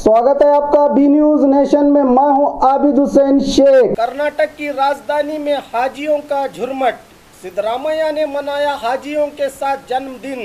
स्वागत है आपका बी न्यूज नेशन में। मैं हूं आबिद हुसैन शेख। कर्नाटक की राजधानी में हाजियों का झुरमट। सिद्धरामैया ने मनाया हाजियों के साथ जन्मदिन।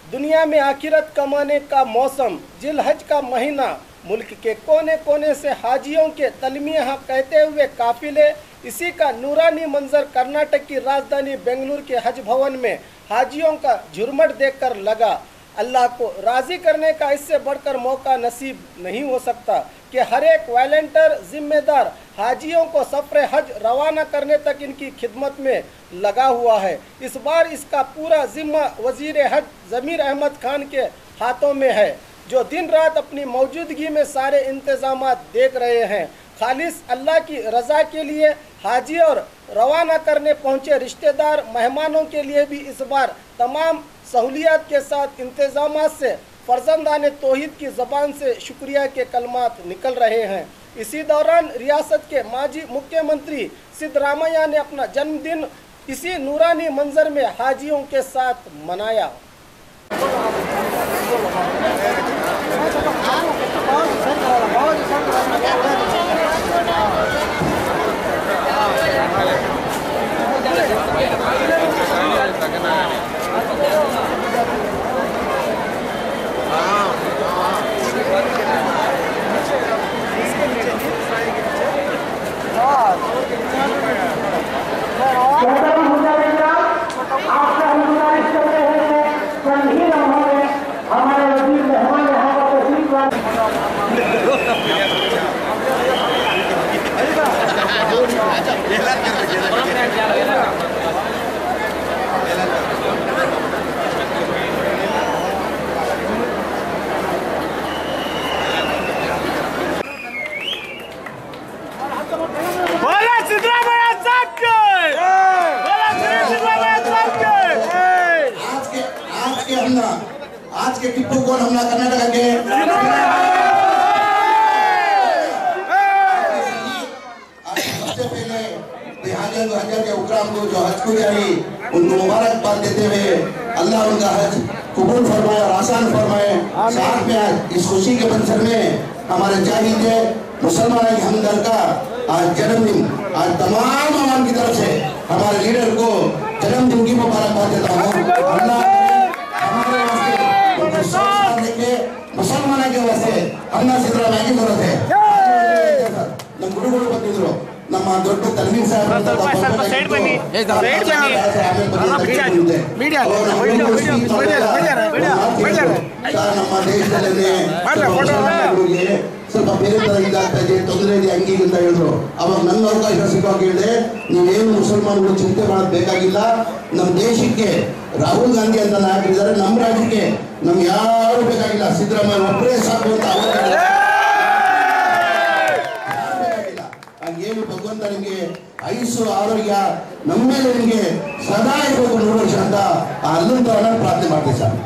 दुनिया में आखिरत कमाने का मौसम, जिलहज का महीना। मुल्क के कोने कोने से हाजियों के तलमिया कहते हुए काफिले। इसी का नूरानी मंजर कर्नाटक की राजधानी बेंगलुरु के हज भवन में हाजियों का झुरमट देखकर लगा। अल्लाह को राज़ी करने का इससे बढ़कर मौका नसीब नहीं हो सकता कि हर एक वॉलंटियर जिम्मेदार हाजियों को सफ़र हज रवाना करने तक इनकी खिदमत में लगा हुआ है। इस बार इसका पूरा जिम्मा वज़ीर हज ज़मीर अहमद खान के हाथों में है, जो दिन रात अपनी मौजूदगी में सारे इंतजामात देख रहे हैं। खालिस अल्लाह की रज़ा के लिए हाजी और रवाना करने पहुँचे रिश्तेदार मेहमानों के लिए भी इस बार तमाम सहूलियात के साथ इंतजामात से फर्जंदाने तौहीद की ज़बान से शुक्रिया के कलमात निकल रहे हैं। इसी दौरान रियासत के माजी मुख्यमंत्री सिद्धरामैया ने अपना जन्मदिन इसी नूरानी मंजर में हाजियों के साथ मनाया। आज के टिप्पू को हमला कर्नाटक के सबसे पहले हजार के उकराम को जो हज को जारी उनको मुबारकबाद देते हुए अल्लाह उनका हज कबूल फरमाए और आसान फरमाए। साथ में आज इस खुशी के मंजर में हमारे चाहिए मुसलमान की हमदर्द का आज जन्मदिन, आज तमाम आवाम की तरफ से हमारे लीडर को जन्मदिन की मुबारकबाद देता हूँ। अल्लाह मुसलमान के वास्ते अन्ना सिद्धरामैया की जरूरत है। ನಮ್ಮ ಗುರುಗಳು ಬಂದಿದ್ರು, ನಮ್ಮ ದೊಡ್ಡ ತಲ್ಮೀರ್ ಸಾಹೇಬ್ ನಮ್ಮ ದೇಶದಲ್ಲಿ ಸ್ವಲ್ಪ ಬೇರೆ ತರ ಇದಾಗ್ತಾ ಇದೆ, ತೊಂದರೆ ಇದೆ ಹಂಗೆ ಅಂತ ಹೇಳಿದ್ರು. ಅವಾಗ ನನ್ನ ಅವಕಾಶ ಸಿಗುವಾಗ ಹೇಳಿದೆ, ನೀವೇನು ಮುಸಲ್ಮಾನಗಳು ಚಿಂತೆ ಮಾಡೋದು ಬೇಕಾಗಿಲ್ಲ. ನಮ್ಮ ದೇಶಕ್ಕೆ ರಾಹುಲ್ ಗಾಂಧಿ ಅಂತ ನಾಯಕರಿದ್ದಾರೆ, ನಮ್ಮ ರಾಜ್ಯಕ್ಕೆ ನಮ್ಗೆ ಯಾರು ಬೇಕಾಗಿಲ್ಲ, ಸಿದ್ದರಾಮಯ್ಯ ಒಬ್ಬರೇ ಸಾಕು ಅಂತ ಬೇಕಾಗಿಲ್ಲ. ಹಾಗೇನು ಭಗವಂತ ನಿಮಗೆ ಆಯುಸ್ಸು ಆರೋಗ್ಯ ನಮ್ಮ ಮೇಲೆ ನಿಮಗೆ ಸದಾ ಇರಬೇಕು 100 ವರ್ಷ ಅಂತ ಅಲ್ಲಂತ ಪ್ರಾರ್ಥನೆ ಮಾಡ್ತೀವಿ ಸರ್.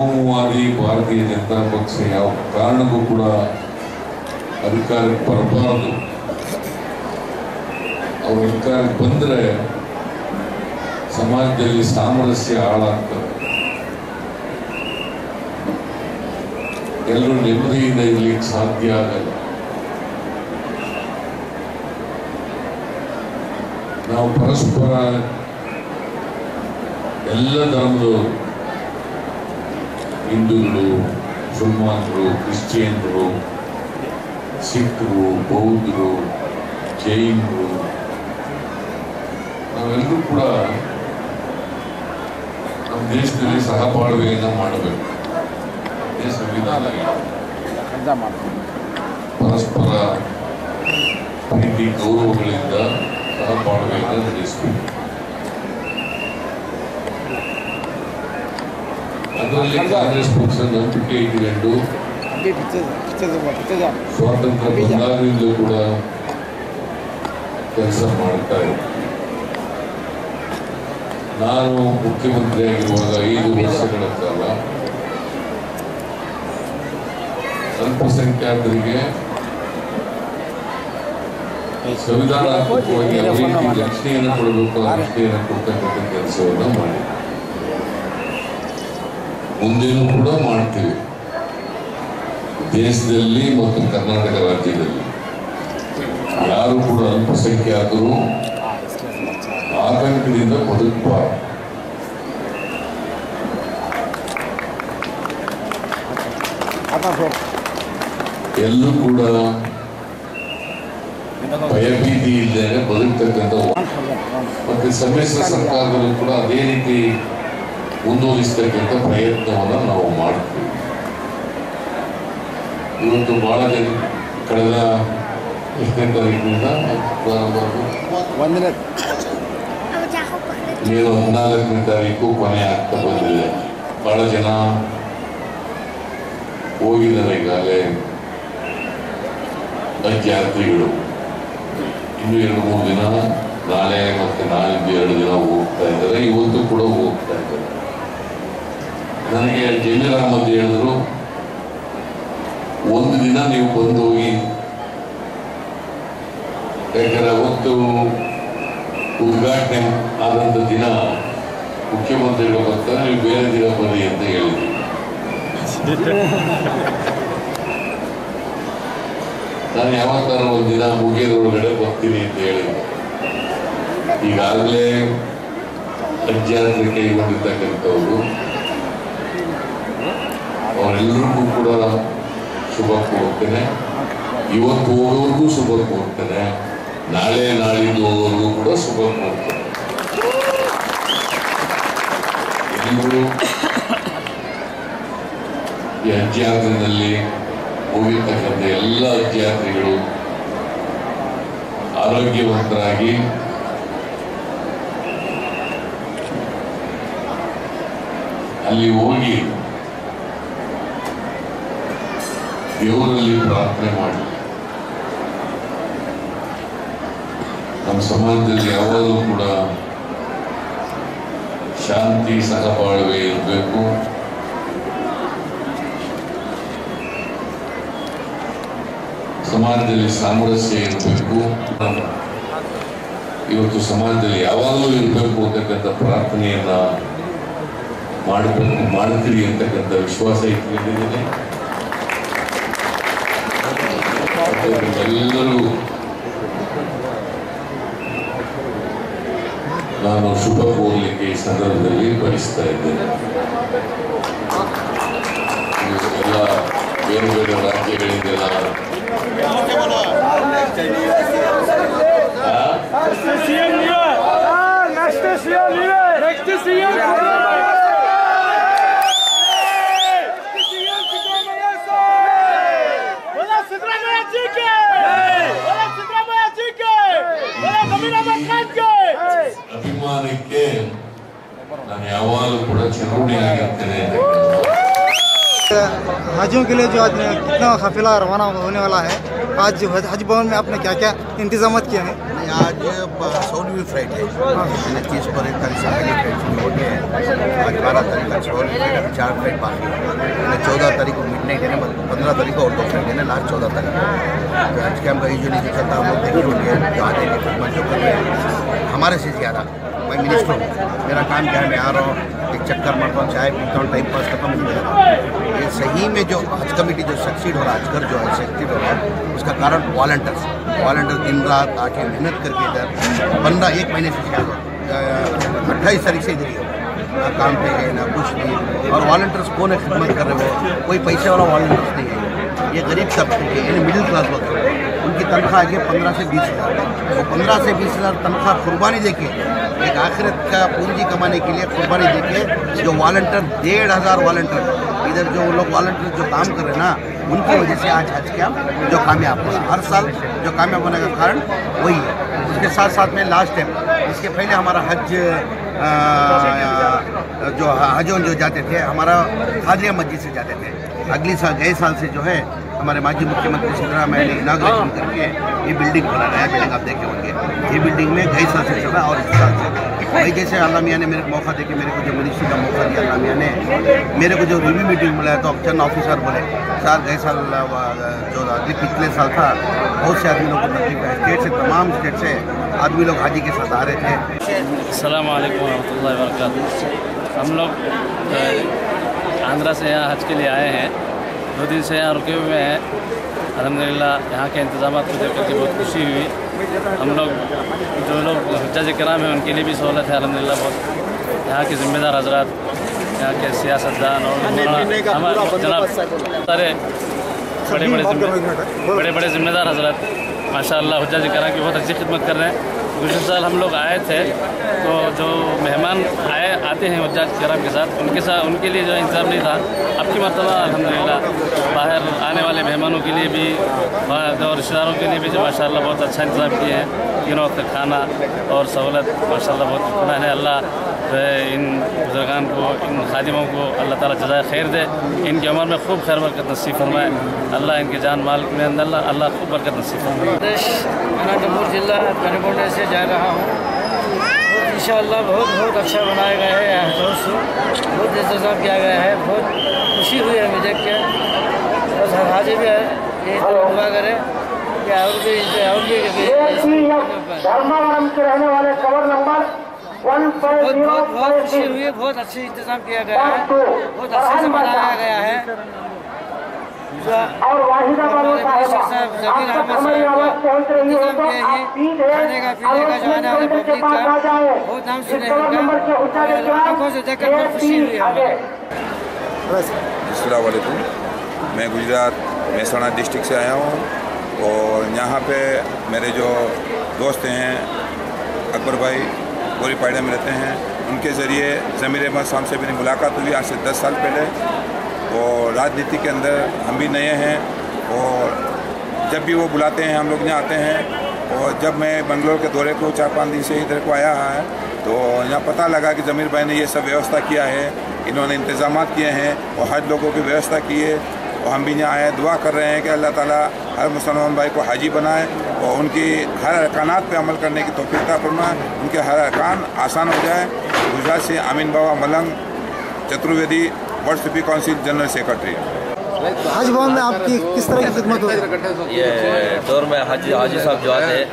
ಮಾವೋವಾದಿ ಭಾರತೀಯ ಜನತಾ ಪಕ್ಷ ಯಾವ ಕಾರಣಕ್ಕೂ ಕೂಡ ಅಧಿಕಾರಕ್ಕೆ ಬರಬಾರದು. ಅವರು ಅಧಿಕಾರಕ್ಕೆ ಬಂದರೆ ಸಮಾಜದಲ್ಲಿ ಸಾಮರಸ್ಯ ಹಾಳಾಗ್ತದೆ, ಎಲ್ಲರೂ ನೆಮ್ಮದಿಯಿಂದ ಇರಲಿಕ್ಕೆ ಸಾಧ್ಯ ಆಗಲ್ಲ. ನಾವು ಪರಸ್ಪರ ಎಲ್ಲ ಧರ್ಮದವರು, ಹಿಂದೂಗಳು, ಮುಸಲ್ಮಾನರು, ಕ್ರಿಶ್ಚಿಯನ್ರು, ಸಿಖ್ರು, ಬೌದ್ಧರು, ಜೈನರು, ನಾವೆಲ್ಲರೂ ಕೂಡ ನಮ್ಮ ದೇಶದಲ್ಲಿ ಸಹಬಾಳ್ವೆಯನ್ನು ಮಾಡಬೇಕು. ದೇಶ ಸಂವಿಧಾನ ಪರಸ್ಪರ ಪ್ರೀತಿ ಗೌರವಗಳಿಂದ ಸಹಬಾಳ್ವೆಯನ್ನು ನಡೆಸಬೇಕು. ಅದರಲ್ಲಿ ಕಾಂಗ್ರೆಸ್ ಪಕ್ಷ ನಂಬಿಕೆ ಇಟ್ಟುಕೊಂಡು ಸ್ವಾತಂತ್ರ್ಯ ಬಂದಾಗಲಿಂದ ಕೂಡ ಕೆಲಸ ಮಾಡ್ತಾ ಇದೆ. ನಾನು ಮುಖ್ಯಮಂತ್ರಿಯಾಗಿರುವಾಗ 5 ವರ್ಷಗಳ ಕಾಲ ಅಲ್ಪಸಂಖ್ಯಾತರಿಗೆ ಸಂವಿಧಾನಾತ್ಮಕವಾಗಿ ಯಾವ ರೀತಿ ರಕ್ಷಣೆಯನ್ನು ಕೊಡಬೇಕು ಆ ರಕ್ಷಣೆಯನ್ನು ಕೊಡ್ತಕ್ಕಂಥ ಕೆಲಸವನ್ನು ಮಾಡಿ ಮುಂದೇನೂ ಕೂಡ ಮಾಡ್ತೀವಿ. ದೇಶದಲ್ಲಿ ಮತ್ತು ಕರ್ನಾಟಕ ರಾಜ್ಯದಲ್ಲಿ ಯಾರು ಕೂಡ ಅಲ್ಪಸಂಖ್ಯಾತರು ಆತಂಕದಿಂದ ಬದುಕಬಾರದು. ಎಲ್ಲೂ ಕೂಡ ಭಯಭೀತಿ ಇಲ್ಲದೆ ಬದುಕ್ತಕ್ಕಂಥ ಮತ್ತೆ ಸಮ್ಮಿಶ್ರ ಸರ್ಕಾರದಲ್ಲೂ ಕೂಡ ಅದೇ ರೀತಿ ಮುಂದುವರಿಸ್ತಕ್ಕಂಥ ಪ್ರಯತ್ನವನ್ನು ನಾವು ಮಾಡ್ತೀವಿ. ಇವತ್ತು ಬಹಳ ಜನ ಕಳೆದ ಎಷ್ಟನೇ ತಾರೀಕಿನಿಂದ ಏನು 14ನೇ ತಾರೀಕು ಕೊನೆ ಆಗ್ತಾ ಬಂದಿದೆ. ಬಹಳ ಜನ ಹೋಗಿದ್ದಾರೆ ಈಗಾಗಲೇ ಯಾತ್ರಿಗಳು. ಇನ್ನು 2-3 ದಿನ ನಾಳೆ ಮತ್ತೆ ನಾಳಿದ್ದು 2 ದಿನ ಹೋಗ್ತಾ ಇದ್ದಾರೆ. ಇವತ್ತು ಕೂಡ ಹೋಗ್ತಾ ಇದ್ದಾರೆ. ನನಗೆ ಜಮೀರ್ ಅಹಮದ್ ಹೇಳಿದ್ರು, ಒಂದು ದಿನ ನೀವು ಬಂದು ಹೋಗಿ, ಯಾಕಂದ್ರೆ ಅವತ್ತು ಉದ್ಘಾಟನೆ ಆದಂಥ ದಿನ ಮುಖ್ಯಮಂತ್ರಿಗಳು ಬರ್ತಾರೆ, ನೀವು ಬೇರೆ ದಿನ ಬನ್ನಿ ಅಂತ ಹೇಳಿದ್ರು. ನಾನು ಯಾವತ್ತಾರು ಒಂದಿನ ಮುಗಿಯೋದ್ರೊಳಗಡೆ ಬರ್ತೀನಿ ಅಂತ ಹೇಳಿದ್ದೆ. ಈಗಾಗಲೇ ಅಜ್ಜಾತ್ರೆ ಕೈಗೊಂಡಿರ್ತಕ್ಕಂಥವ್ರು ಅವರೆಲ್ಲರಿಗೂ ಕೂಡ ಶುಭ ಕೋರ್ತೇನೆ. ಇವತ್ತು ಹೋಗೋರ್ಗೂ ಶುಭ ಕೋರ್ತೇನೆ, ನಾಳೆ ನಾಳಿದ್ದು ಹೋಗೋರ್ಗೂ ಕೂಡ ಶುಭ ಕೋರ್ತೇನೆ. ಎಲ್ಲರೂ ಈ ಅಜ್ಜಾತ್ರೆಯಲ್ಲಿ ಹೋಗಿರ್ತಕ್ಕಂಥ ಎಲ್ಲ ಅಜ್ಜಾತ್ರಿಗಳು ಆರೋಗ್ಯವಂತರಾಗಿ ಅಲ್ಲಿ ಹೋಗಿ ದೇವರಲ್ಲಿ ಪ್ರಾರ್ಥನೆ ಮಾಡಿ. ನಮ್ಮ ಸಮಾಜದಲ್ಲಿ ಯಾವಾಗಲೂ ಕೂಡ ಶಾಂತಿ ಸಹಬಾಳ್ವೆ ಇರಬೇಕು. ಸಮಾಜದಲ್ಲಿ ಸಾಮರಸ್ಯ ಇರಬೇಕು. ಇವತ್ತು ಸಮಾಜದಲ್ಲಿ ಯಾವಾಗಲೂ ಇರಬೇಕು ಅಂತಕ್ಕಂಥ ಪ್ರಾರ್ಥನೆಯನ್ನ ಮಾಡ್ತೀರಿ ಅಂತಕ್ಕಂಥ ವಿಶ್ವಾಸ ಇಟ್ಕೊಂಡಿದ್ದೇನೆ. ಎಲ್ಲರೂ ನಾನು ಶುಭ ಕೋರಲಿಕ್ಕೆ ಈ ಸಂದರ್ಭದಲ್ಲಿ ಬಯಸ್ತಾ ಇದ್ದೇನೆ. ಎಲ್ಲ ಬೇರೆ ಬೇರೆ ರಾಜ್ಯಗಳಿಂದೆಲ್ಲ ಅಭಿಮಾನಕ್ಕೆ ನಾನು ಯಾವಾಗಲೂ ಕೂಡ ಚಿರಋಣಿಯಾಗಿರ್ತೇನೆ. हाजियों के लिए जो आज कितना काफिला रवाना होने वाला है, आज हज भवन में आपने क्या क्या इंतजाम किए हैं? आज 16वीं फ्लाइट है, 30 पर 1 तारीख से पहले फ्लाइट शुरू हो गई है। आज 12 तारीख का 16 फ्लाइट, अभी 4 फ्लाइट बाकी है। 14 तारीख को मिड नाइट है, 15 तारीख को और 2 फ्लाइट है ना, लास्ट 14 तारीख को। तो आज के हमका जो नीचे चलता हम लोग देखे होंगे जो आते हैं खिदमत जो कर रहे हैं हमारे से ज़्यादा। मैं मिनिस्टर हूँ, मेरा काम क्या है, मैं आ रहा हूँ, एक चक्कर मारता हूँ, चाय पीता हूँ, टाइम पास करता हूँ, मुझे ये सही में जो हज कमेटी जो सक्सीड हो रहा है, अजगर जो है सक्सीड हो रहा है, उसका कारण वॉलंटियर दिन रात आके मेहनत करके इधर 1 महीने से ज़्यादा 28 तारीख से इधर ही हो, ना काम पे है ना कुछ नहीं। और वॉलंटियर्स कौन है खिदमत कर रहे हो, कोई पैसे वाला वॉलंटियर्स नहीं है, ये गरीब तबके के यानी मिडिल क्लास लोग हैं। उनकी तनख्वाह आगे 15 से 20 हज़ार, तो 15 से 20 हज़ार तनख्वाह कुर्बानी देके एक आखिरत का पूंजी कमाने के लिए कुर्बानी देके जो वॉलंटियर 1,500 वॉलंटियर इधर जो लोग वॉलंटियर जो काम कर रहे हैं ना, उनकी वजह से आज हज कैंप जो कामयाब हुआ। हर साल जो कामयाब होने का कारण वही है। उसके साथ साथ में लास्ट टाइम इसके पहले हमारा हज जो हजों जो जाते थे हमारा खादिया मस्जिद से जाते थे। अगली साल गए साल से जो है हमारे माजी मुख्यमंत्री सिद्धरामैया ने इनाग्रेशन करके ये बिल्डिंग खोला, नया बिल्डिंग आप देखे होंगे। ये बिल्डिंग में गए साल से चल रहा है और इस साल से भाई जैसे अल्लाह मियाँ ने मेरे को मौका देके मेरे को जो मिनिस्ट्री का मौका दिया, अल्लाह मियाँ ने मेरे को जो रिव्यू मीटिंग मिला तो चंद ऑफिसर बोले सर गए साल जो अगले पिछले साल था बहुत से आदमी लोग को तकलीफ है, स्टेट से तमाम स्टेट से आदमी लोग हाजी के साथ आ रहे थे। अस्सलाम वालेकुम रहमतुल्लाहि वबरकातुहू। हम लोग आंध्रा से यहाँ हज के लिए आए हैं 2 दिन से यहाँ रुके हुए हैं। अल्हम्दुलिल्लाह यहाँ के इंतज़ाम को देख करके बहुत खुशी हुई। हम लोग जो लोग हुज्जाज किराम हैं उनके लिए भी सहूलत है अल्हम्दुलिल्लाह। बहुत यहाँ के ज़िम्मेदार हज़रात, यहाँ के सियासतदान और जनाब सारे बड़े बड़े ज़िम्मेदार हज़रात माशाअल्लाह हुज्जाज किराम की बहुत अच्छी खिदमत कर रहे हैं। पिछले साल हम लोग आए थे तो जो मेहमान आते हैं हुज्जाज किराम के साथ उनके लिए जो इंतज़ाम नहीं था। अब की मरतबा अल्हम्दुलिल्लाह बाहर आने वाले मेहमानों के लिए भी और रिश्तेदारों के लिए भी जो माशाअल्लाह बहुत अच्छा इंतज़ाम किए हैं। 3 वक्त का खाना और सहूलत माशाअल्लाह बहुत खुदा है। अल्लाह इन बुजुर्गान को, इन खादिमों को अल्लाह ताला जज़ाए खैर दे, इनकी उम्र में खूब खैर बरकत नसीब फरमाए। अल्लाह इनके जान माल में अल्लाह खूब बरकत नसीब फरमाए। अनंतपुर जिला कनकोटे से जा रहा हूँ। इंशाअल्लाह बहुत अच्छा बनाया गया है। यहाँ बहुत इंतज़ाम किया गया है। बहुत खुशी हुई है मुझे देख के। बस हर हाजी भी है यही दुआ करें कि और भी धर्मावरम के रहने वाले कवर नंबर बहुत खुशी हुई है। बहुत अच्छे इंतज़ाम किया गया है। बहुत अच्छे से बनाया गया है। और वाहिदाबाद जमीन खाने का पीने का जो आने वाले पब्लिक का बहुत नाम सुने हैं। आंखों से देखकर बहुत खुशी हुई है। अस्सलाम वालेकुम। मैं गुजरात मेहसाणा डिस्ट्रिक्ट से आया हूँ और यहाँ पे मेरे जो दोस्त हैं अकबर भाई गोरी पायड़ा में रहते हैं, उनके ज़रिए ज़मीर अहमद साहब से मेरी मुलाकात हुई आज से 10 साल पहले। और राजनीति के अंदर हम भी नए हैं और जब भी वो बुलाते हैं हम लोग यहाँ आते हैं। और जब मैं बंगलोर के दौरे को 4-5 दिन से इधर को आया है तो यहाँ पता लगा कि ज़मीर भाई ने ये सब व्यवस्था किया है, इन्होंने इंतज़ाम किए हैं और हज लोगों की व्यवस्था की है। और हम भी यहाँ आए दुआ कर रहे हैं कि अल्लाह ताला हर मुसलमान भाई को हाजी बनाए और उनकी हर अरकानात पे अमल करने की तौफीक अता फरमाए, उनके हर अरकान आसान हो जाए। गुजरात से आमीन बाबा मलंग चतुर्वेदी वर्ल्ड सुफी council general secretary. Haj Bhavan में आपकी किस तरह की खिदमत होती है? ये दौर में हाजी साहब जो आते हैं,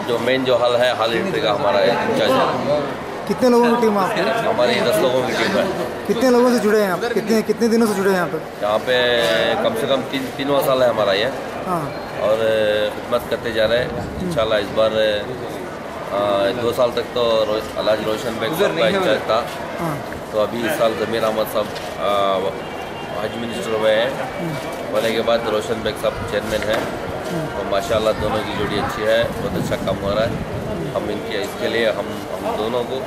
जो मेन जो हल है हाल एंट्री का हमारा इंचार्ज है। कितने लोगों की टीम आपकी? हमारी 10 लोगों की टीम है। कितने लोगों से जुड़े हैं आप? कितने दिनों से जुड़े हैं यहाँ पे? कम से कम 3 साल है हमारा ये। हाँ। और खिदमत करते जा रहे हैं इंशाल्लाह। इस बार 2 साल तक तो अलाज रोशन बेग साहब का इंचार्ज था। तो अभी इस साल ज़मीर अहमद साहब हज मिनिस्टर हुए हैं। होने के बाद रोशन बेग साहब चेयरमैन हैं और माशाल्लाह दोनों की जोड़ी अच्छी है। बहुत अच्छा काम हो रहा है। हम इसके लिए हम दोनों को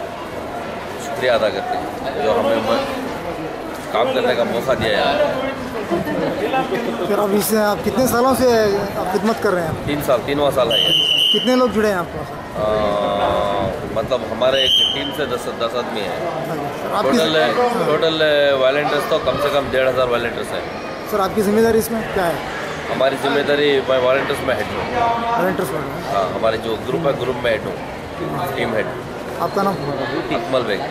शुक्रिया अदा करते हैं जो हमें काम करने का मौका दिया है। फिर अब इससे आप कितने सालों से खिदमत कर रहे हैं? 3वां साल है ये। कितने लोग जुड़े हैं आपको? मतलब हमारे एक टीम से 10 आदमी हैं। टोटल वॉलंटियर्स तो कम से कम 1,500 वॉलंटियर्स हैं। सर आपकी जिम्मेदारी इसमें क्या है? हमारी जिम्मेदारी मैं वॉलंटियर्स में हेड हूँ। वॉलंटियर्स में? हाँ, हमारे जो ग्रुप है ग्रुप में हेड हूँ, टीम हेड। आपका नाम? इकमल बेग।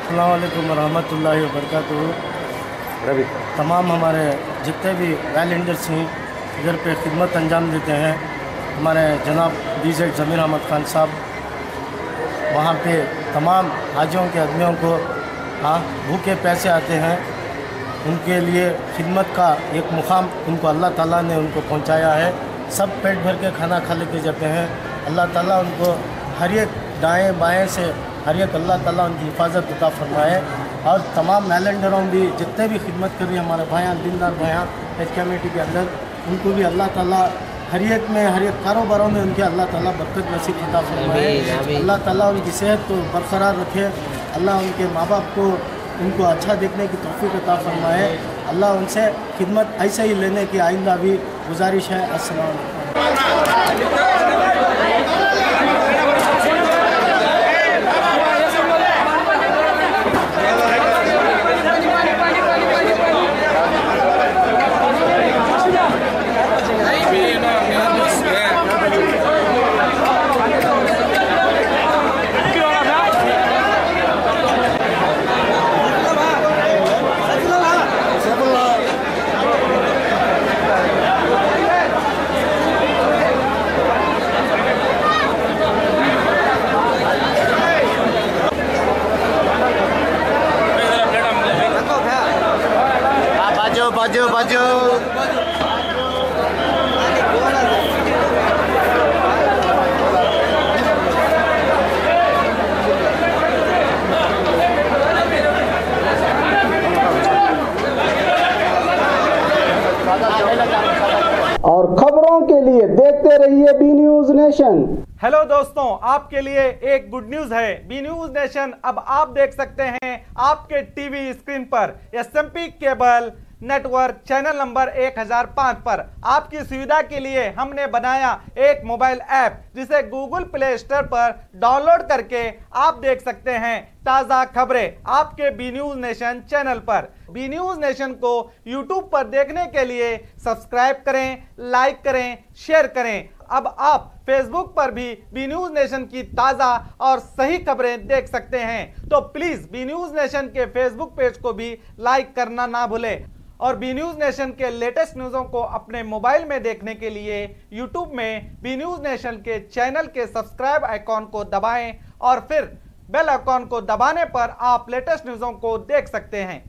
अस्सलाम वालेकुम रहमतुल्लाहि व बरकातुहू। तमाम हमारे जितने भी वॉलंटियर्स हैं इधर पे खिदमत अंजाम देते हैं। हमारे जनाब DZ ज़मीर अहमद खान साहब वहाँ पे तमाम हाजियों के आदमियों को भूखे पैसे आते हैं, उनके लिए खिदमत का एक मुकाम उनको अल्लाह ताला ने उनको पहुँचाया है। सब पेट भर के खाना खा लेके जाते हैं। अल्लाह ताला उनको हर एक दाएँ बाएँ से हर एक अल्लाह ताला उनकी हिफाजत अता फरमाए। और तमाम वॉलंटियरों भी जितने भी खिदमत कर रही है हमारे भाइयाँ दीनदार भाइयाँ हज कमेटी के अंदर, उनको भी अल्लाह ताला हर एक में हर एक कारोबारों में उनके अल्लाह ताला बरकत नसीब अता फरमाए। अल्लाह ताला उनकी सेहत को बरकरार रखे। अल्लाह उनके माँ बाप को उनको अच्छा देखने की तौफीक अता फरमाए। अल्लाह उनसे खिदमत ऐसे ही लेने की आइंदा भी गुजारिश है। अस्सलाम वालेकुम। बाजू बाजू और खबरों के लिए देखते रहिए बी न्यूज नेशन। हेलो दोस्तों, आपके लिए एक गुड न्यूज है। बी न्यूज नेशन अब आप देख सकते हैं आपके टीवी स्क्रीन पर SMP cable network channel number 1005 पर। आपकी सुविधा के लिए हमने बनाया एक मोबाइल ऐप जिसे गूगल प्ले स्टोर पर डाउनलोड करके आप देख सकते हैं ताज़ा खबरें आपके बी न्यूज नेशन चैनल पर। बी न्यूज नेशन को यूट्यूब पर देखने के लिए सब्सक्राइब करें, लाइक करें, शेयर करें। अब आप फेसबुक पर भी बी न्यूज नेशन की ताज़ा और सही खबरें देख सकते हैं। तो प्लीज़ बी न्यूज नेशन के फेसबुक पेज को भी लाइक करना ना भूलें। और बी न्यूज नेशन के लेटेस्ट न्यूज़ों को अपने मोबाइल में देखने के लिए यूट्यूब में बी न्यूज नेशन के चैनल के सब्सक्राइब आइकॉन को दबाएं और फिर बेल आइकॉन को दबाने पर आप लेटेस्ट न्यूज़ों को देख सकते हैं।